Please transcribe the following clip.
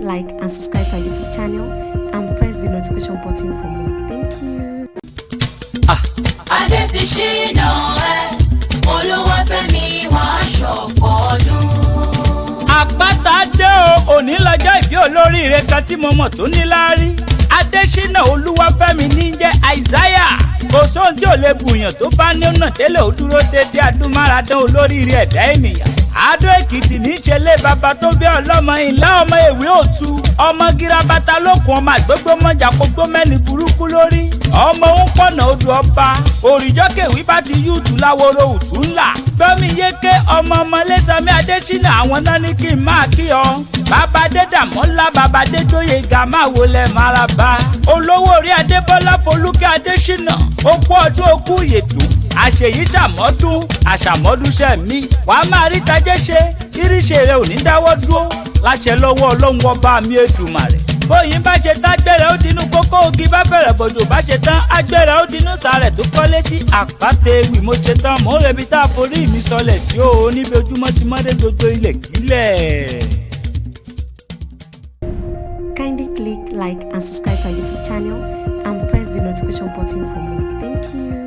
like, and subscribe to our YouTube channel and press the notification button for more. Thank you. Adesina Olúwafẹ́mi wá ṣọ̀pọ̀ ọdún. Àpáta dé o, òní lọ́jọ́ ìbí olóríire kan tí mo mọ̀ tó níláárí. Adesina Olúwafẹ́mi ní jẹ́ Isaiah. Kò sóhun tí ò lè bùyàn tó bá ní ọ̀nà tẹ́lẹ̀ ó dúró dédé adúmáradán olóríire ẹ̀dá ènìyàn. Adó Èkìtì ní í ṣe lé bàbá tó bí ọlọ́mọ ìlà ọmọ èwe òtú. Ọmọ gírabata lókun ọmọ àgbégbó mọ́jà kógbó mẹ́ni burúkú lórí. Ọmọ ń pọ̀nà odò ọba. Òrìjọ́ kèwí bá ti yúùtù láworo òtú ńlá. Gbọ́mi yéké ọmọ Lẹ́sàmí Adésínà àwọn náà ní kí n máa kí ọ. Bàbá Dédàmọ́lá bàbá Dédóyèga máa wọlé maraba. Olówó orí Adébọ́lá Folúkẹ́ Adésínà. Ó kú ọdún okú ìyèdùn. Àṣèyí ṣàmọ́dún àṣàmọ́dúnṣẹ́ mi. Wàá máa rí tajẹ́ ṣe iríṣẹ́ rẹ ò ní dáwọ́ dúró. Láṣẹ lọ́wọ́ Ọlọ́run ọba mi Èdùmàrè. Bóyin bá ṣe tán agbẹ́rẹ́ ó dinú kókó ogi bá bẹ̀rẹ̀ bòjò bá ṣe tán agbẹ́rẹ́ ó dinú sàrẹ̀ tó kọ́lé sí àpáta ewì mo ṣe tán mò ń rebi tá a forí mi sọlẹ̀ sí o níbi ojúmọ́ ti mọ́dé gbogbo ilẹ̀ kílẹ̀. Kindly click like and subscribe to our YouTube channel and press the notification button for more. Thank you.